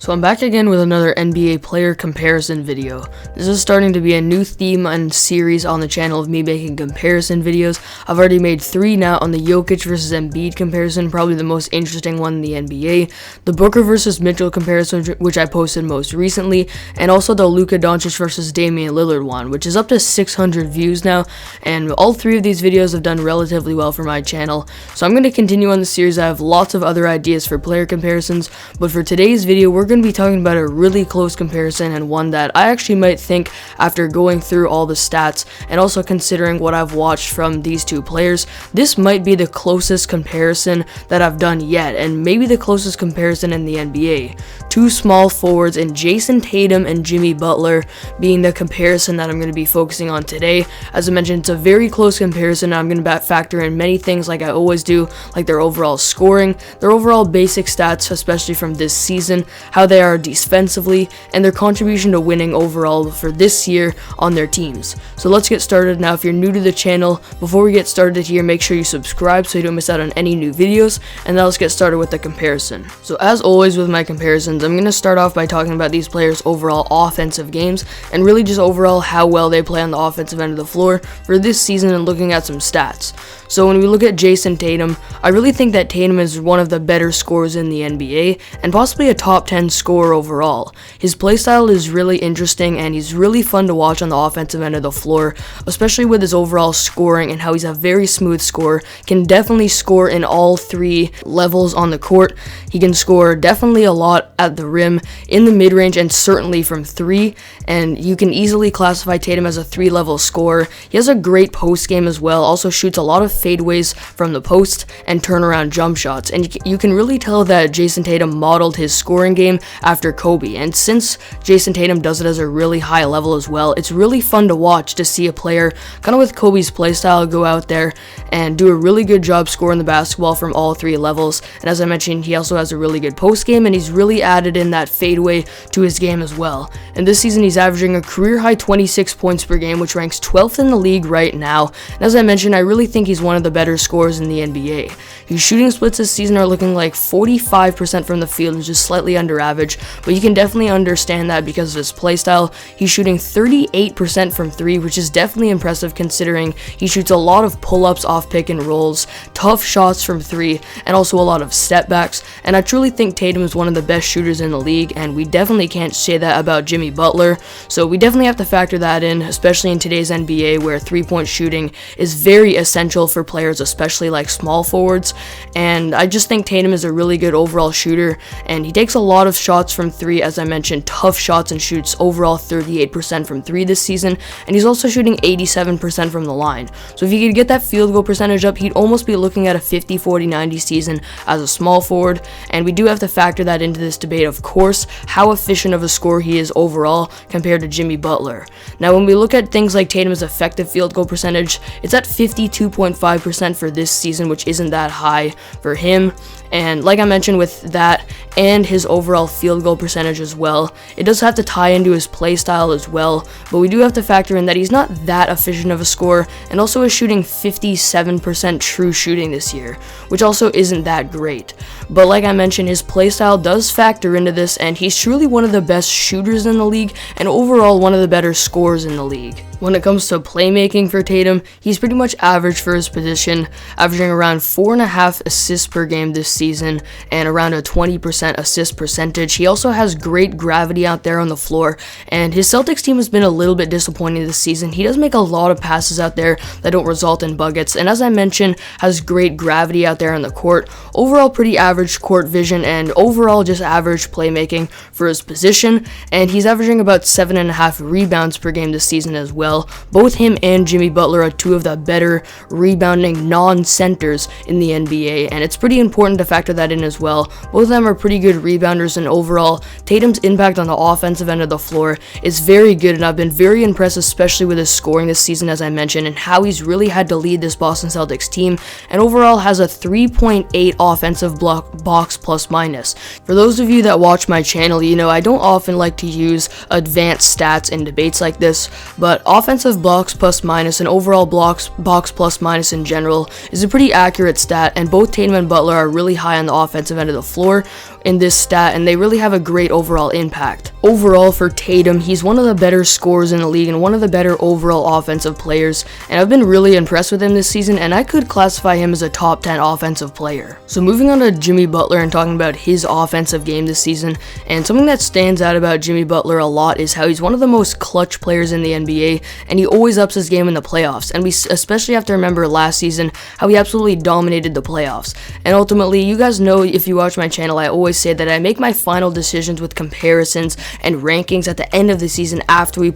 So I'm back again with another NBA player comparison video. This is starting to be a new theme and series on the channel of me making comparison videos. I've already made 3 now on the Jokic versus Embiid comparison, probably the most interesting one in the NBA, the Booker versus Mitchell comparison, which I posted most recently, and also the Luka Doncic versus Damian Lillard one, which is up to 600 views now, and all 3 of these videos have done relatively well for my channel. So I'm going to continue on the series. I have lots of other ideas for player comparisons, but for today's video, we're going to be talking about a really close comparison, and one that I actually might think, after going through all the stats and also considering what I've watched from these 2 players, this might be the closest comparison that I've done yet, and maybe the closest comparison in the NBA. 2 small forwards in Jayson Tatum and Jimmy Butler being the comparison that I'm going to be focusing on today. As I mentioned, it's a very close comparison. I'm going to factor in many things like I always do, like their overall scoring, their overall basic stats, especially from this season, how they are defensively, and their contribution to winning overall for this year on their teams. So let's get started. Now, if you're new to the channel, before we get started here, make sure you subscribe so you don't miss out on any new videos, and now let's get started with the comparison. So as always with my comparisons, I'm going to start off by talking about these players' overall offensive games, and really just overall how well they play on the offensive end of the floor for this season, and looking at some stats. So when we look at Jayson Tatum, I really think that Tatum is one of the better scorers in the NBA, and possibly a top 10 scorer overall. His playstyle is really interesting, and he's really fun to watch on the offensive end of the floor, especially with his overall scoring and how he's a very smooth scorer, can definitely score in all 3 levels on the court. He can score definitely a lot at the rim, in the mid-range, and certainly from 3, and you can easily classify Tatum as a 3-level scorer. He has a great post game as well, also shoots a lot of fadeaways from the post and turnaround jump shots, and you can really tell that Jayson Tatum modeled his scoring game after Kobe, and since Jayson Tatum does it as a really high level as well, it's really fun to watch to see a player kind of with Kobe's playstyle go out there and do a really good job scoring the basketball from all 3 levels. And as I mentioned, he also has a really good post game, and he's really added in that fadeaway to his game as well. And this season he's averaging a career high 26 points per game, which ranks 12th in the league right now. And as I mentioned, I really think he's one of the better scorers in the NBA. His shooting splits this season are looking like 45% from the field, which is slightly under average, but you can definitely understand that because of his playstyle. He's shooting 38% from 3, which is definitely impressive considering he shoots a lot of pull-ups off pick and rolls, tough shots from 3, and also a lot of step backs. And I truly think Tatum is one of the best shooters in the league, and we definitely can't say that about Jimmy Butler. So we definitely have to factor that in, especially in today's NBA where 3-point shooting is very essential for players, especially like small forwards. And I just think Tatum is a really good overall shooter, and he takes a lot of shots from 3, as I mentioned, tough shots, and shoots overall 38% from 3 this season, and he's also shooting 87% from the line. So if he could get that field goal percentage up, he'd almost be looking at a 50-40-90 season as a small forward, and we do have to factor that into this debate, of course, how efficient of a scorer he is overall compared to Jimmy Butler. Now when we look at things like Tatum's effective field goal percentage, it's at 52.5% for this season, which isn't that high for him. And like I mentioned, with that and his overall field goal percentage as well, it does have to tie into his play style as well, but we do have to factor in that he's not that efficient of a scorer, and also is shooting 57% true shooting this year, which also isn't that great. But like I mentioned, his play style does factor into this, and he's truly one of the best shooters in the league, and overall one of the better scorers in the league. When it comes to playmaking for Tatum, he's pretty much average for his position, averaging around 4.5 assists per game this season, and around a 20% assist percentage. He also has great gravity out there on the floor, and his Celtics team has been a little bit disappointing this season. He does make a lot of passes out there that don't result in buckets, and as I mentioned, has great gravity out there on the court. Overall pretty average court vision, and overall just average playmaking for his position, and he's averaging about 7.5 rebounds per game this season as well. Both him and Jimmy Butler are 2 of the better rebounding non-centers in the NBA, and it's pretty important to factor that in as well. Both of them are pretty good rebounders, and overall, Tatum's impact on the offensive end of the floor is very good, and I've been very impressed, especially with his scoring this season, as I mentioned, and how he's really had to lead this Boston Celtics team, and overall has a 3.8 offensive box plus minus. For those of you that watch my channel, you know I don't often like to use advanced stats in debates like this, but offensive blocks plus minus and overall box plus minus in general is a pretty accurate stat, and both Tatum and Butler are really high on the offensive end of the floor in this stat, and they really have a great overall impact. Overall for Tatum, he's one of the better scorers in the league and one of the better overall offensive players, and I've been really impressed with him this season, and I could classify him as a top 10 offensive player. So moving on to Jimmy Butler and talking about his offensive game this season, and something that stands out about Jimmy Butler a lot is how he's one of the most clutch players in the NBA, and he always ups his game in the playoffs, and we especially have to remember last season how he absolutely dominated the playoffs. And ultimately, you guys know, if you watch my channel, I always say that I make my final decisions with comparisons and rankings at the end of the season after we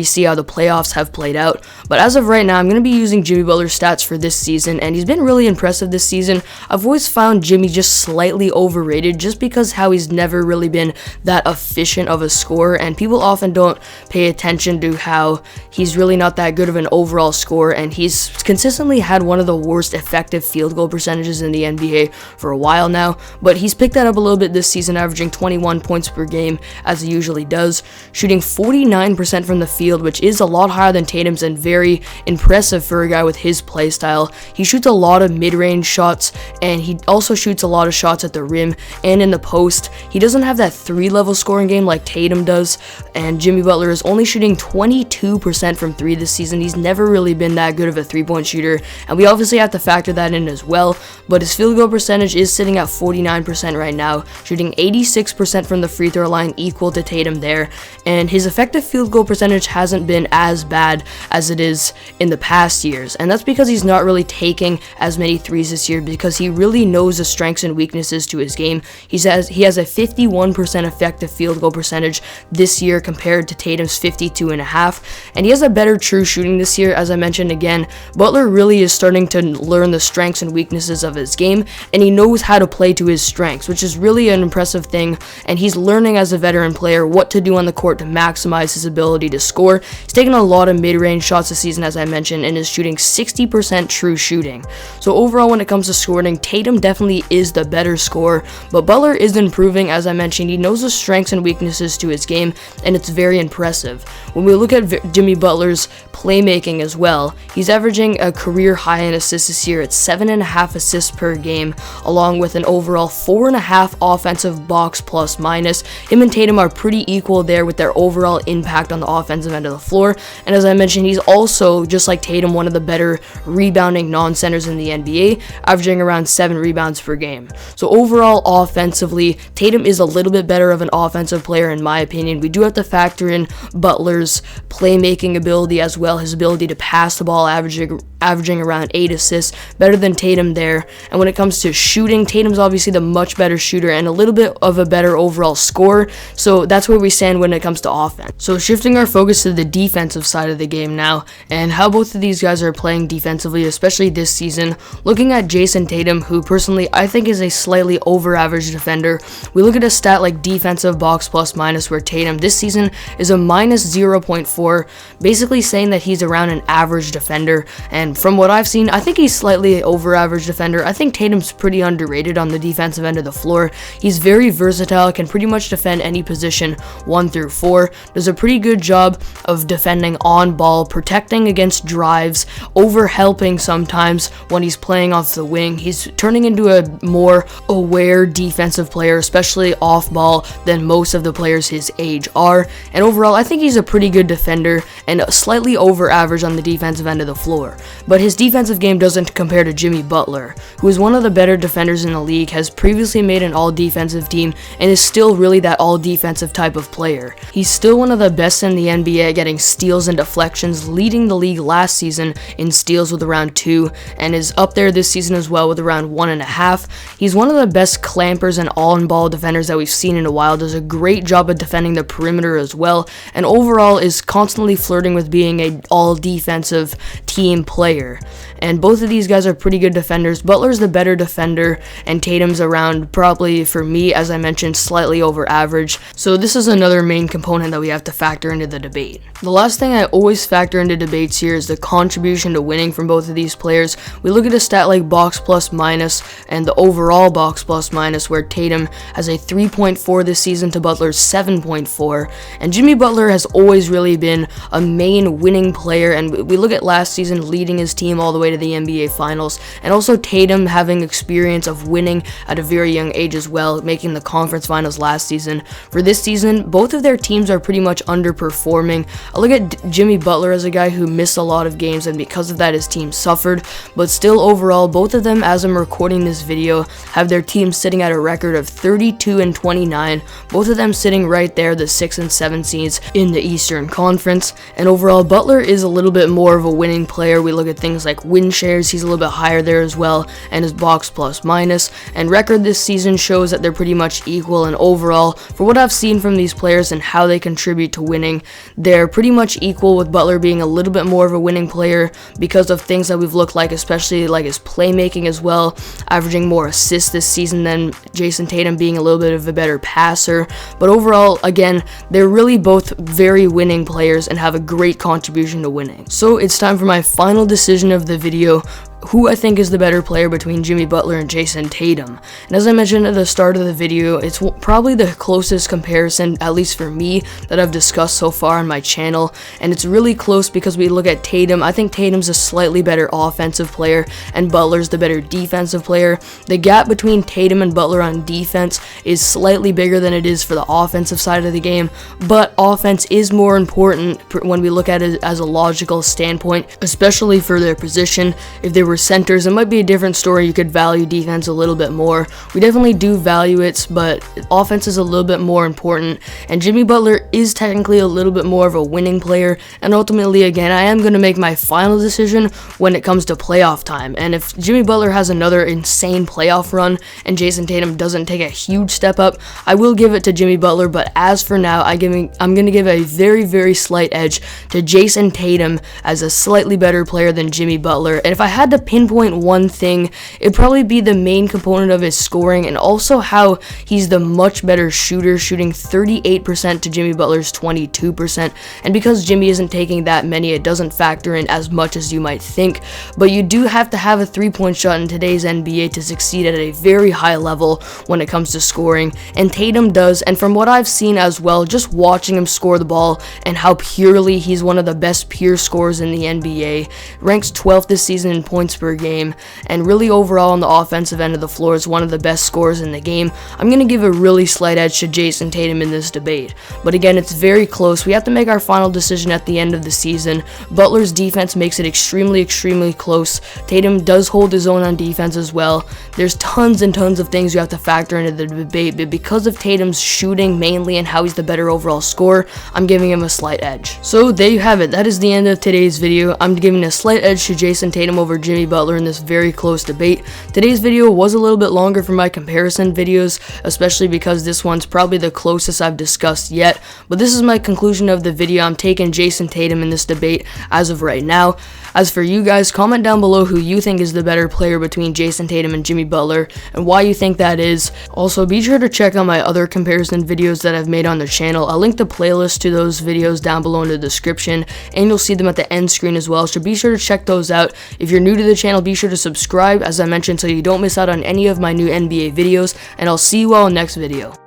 see how the playoffs have played out. But as of right now, I'm going to be using Jimmy Butler's stats for this season, and he's been really impressive this season. I've always found Jimmy just slightly overrated just because how he's never really been that efficient of a scorer, and people often don't pay attention to how he's really not that good of an overall scorer, and he's consistently had one of the worst effective field goal percentages in the NBA for a while now, but he's picked that up a little bit this season, averaging 21 points per game as he usually does, shooting 49% from the field, which is a lot higher than Tatum's and very impressive for a guy with his play style. He shoots a lot of mid-range shots, and he also shoots a lot of shots at the rim and in the post. He doesn't have that 3-level scoring game like Tatum does, and Jimmy Butler is only shooting 22% from 3 this season. He's never really been that good of a 3-point shooter, and we obviously have to factor that in as well, but his field goal percentage is sitting at 49% right now, shooting 86% from the free throw line, equal to Tatum there, and his effective field goal percentage hasn't been as bad as it is in the past years, and that's because he's not really taking as many threes this year, because he really knows the strengths and weaknesses to his game. He has a 51% effective field goal percentage this year compared to Tatum's 52.5%, and he has a better true shooting this year. As I mentioned again, Butler really is starting to learn the strengths and weaknesses of his game, and he knows how to play to his strengths, which is really an impressive thing, and he's learning as a veteran player what to do on the court to maximize his ability to score. He's taken a lot of mid-range shots this season, as I mentioned, and is shooting 60% true shooting. So overall, when it comes to scoring, Tatum definitely is the better scorer, but Butler is improving. As I mentioned, he knows the strengths and weaknesses to his game, and it's very impressive. When we look at Jimmy Butler's playmaking as well, he's averaging a career high in assists this year at 7.5 assists per game, along with an overall 4.5 offensive box plus minus. Him and Tatum are pretty equal there with their overall impact on the offensive end of the floor, and as I mentioned, he's also, just like Tatum, one of the better rebounding non-centers in the NBA, averaging around 7 rebounds per game. So overall, offensively, Tatum is a little bit better of an offensive player in my opinion. We do have to factor in Butler's playmaking ability as well, his ability to pass the ball, averaging around 8 assists, better than Tatum there. And when it comes to shooting, Tatum's obviously the much better shooter and a little bit of a better overall scorer, so that's where we stand when it comes to offense. So shifting our focus to the defensive side of the game now, and how both of these guys are playing defensively, especially this season. Looking at Jayson Tatum, who personally I think is a slightly over-average defender, we look at a stat like defensive box plus minus, where Tatum this season is a minus 0.4, basically saying that he's around an average defender, and from what I've seen, I think he's slightly over-average defender. I think Tatum's pretty underrated on the defensive end of the floor. He's very versatile, can pretty much defend any position 1 through 4, does a pretty good job of defending on ball, protecting against drives, over-helping sometimes when he's playing off the wing. He's turning into a more aware defensive player, especially off ball, than most of the players his age are, and overall I think he's a pretty good defender and slightly over average on the defensive end of the floor. But his defensive game doesn't compare to Jimmy Butler, who is one of the better defenders in the league, has previously made an all-defensive team, and is still really that all-defensive type of player. He's still one of the best in the NBA at getting steals and deflections, leading the league last season in steals with around 2, and is up there this season as well with around 1.5. He's one of the best clampers and on-ball defenders that we've seen in a while, does a great job of defending the perimeter as well, and overall is constantly flirting with being an all-defensive team player. And both of these guys are pretty good defenders. Butler's the better defender, and Tatum's around, probably for me, as I mentioned, slightly over average. average. So this is another main component that we have to factor into the debate. The last thing I always factor into debates here is the contribution to winning from both of these players. We look at a stat like box plus minus and the overall box plus minus, where Tatum has a 3.4 this season to Butler's 7.4, and Jimmy Butler has always really been a main winning player, and we look at last season leading his team all the way to the NBA Finals, and also Tatum having experience of winning at a very young age as well, making the conference finals last season. For this season, both of their teams are pretty much underperforming. I look at Jimmy Butler as a guy who missed a lot of games, and because of that his team suffered, but still overall both of them, as I'm recording this video, have their teams sitting at a record of 32-29, both of them sitting right there, the 6 and 7 seeds in the Eastern Conference. And overall, Butler is a little bit more of a winning player. We look at things like win shares, he's a little bit higher there as well, and his box plus minus, and record this season shows that they're pretty much equal. And overall, for what I've seen from these players and how they contribute to winning, they're pretty much equal, with Butler being a little bit more of a winning player because of things that we've looked like, especially like his playmaking as well, averaging more assists this season than Jayson Tatum, being a little bit of a better passer. But overall, again, they're really both very winning players and have a great contribution to winning. So it's time for my final decision of the video, who I think is the better player between Jimmy Butler and Jayson Tatum. And as I mentioned at the start of the video, it's probably the closest comparison, at least for me, that I've discussed so far on my channel. And it's really close because we look at Tatum. I think Tatum's a slightly better offensive player and Butler's the better defensive player. The gap between Tatum and Butler on defense is slightly bigger than it is for the offensive side of the game, but offense is more important when we look at it as a logical standpoint, especially for their position. If they were centers, it might be a different story. You could value defense a little bit more. We definitely do value it, but offense is a little bit more important, and Jimmy Butler is technically a little bit more of a winning player. And ultimately, again, I am going to make my final decision when it comes to playoff time, and if Jimmy Butler has another insane playoff run and Jayson Tatum doesn't take a huge step up, I will give it to Jimmy Butler. But as for now, I'm going to give a very, very slight edge to Jayson Tatum as a slightly better player than Jimmy Butler. And if I had to pinpoint one thing, it'd probably be the main component of his scoring, and also how he's the much better shooter, shooting 38% to Jimmy Butler's 22%. And because Jimmy isn't taking that many, it doesn't factor in as much as you might think, but you do have to have a three-point shot in today's NBA to succeed at a very high level when it comes to scoring, and Tatum does. And from what I've seen as well, just watching him score the ball and how purely he's one of the best pure scorers in the NBA, ranks 12th this season in points per game, and really overall on the offensive end of the floor is one of the best scorers in the game. I'm going to give a really slight edge to Jayson Tatum in this debate, but again, it's very close. We have to make our final decision at the end of the season. Butler's defense makes it extremely close. Tatum does hold his own on defense as well. There's tons and tons of things you have to factor into the debate, but because of Tatum's shooting mainly and how he's the better overall scorer, I'm giving him a slight edge. So there you have it. That is the end of today's video. I'm giving a slight edge to Jayson Tatum over Jimmy Butler in this very close debate. Today's video was a little bit longer for my comparison videos, especially because this one's probably the closest I've discussed yet, but this is my conclusion of the video. I'm taking Jayson Tatum in this debate as of right now. As for you guys, comment down below who you think is the better player between Jayson Tatum and Jimmy Butler, and why you think that is. Also, be sure to check out my other comparison videos that I've made on the channel. I'll link the playlist to those videos down below in the description, and you'll see them at the end screen as well, so be sure to check those out. If you're new to the channel, be sure to subscribe, as I mentioned, so you don't miss out on any of my new NBA videos, and I'll see you all in the next video.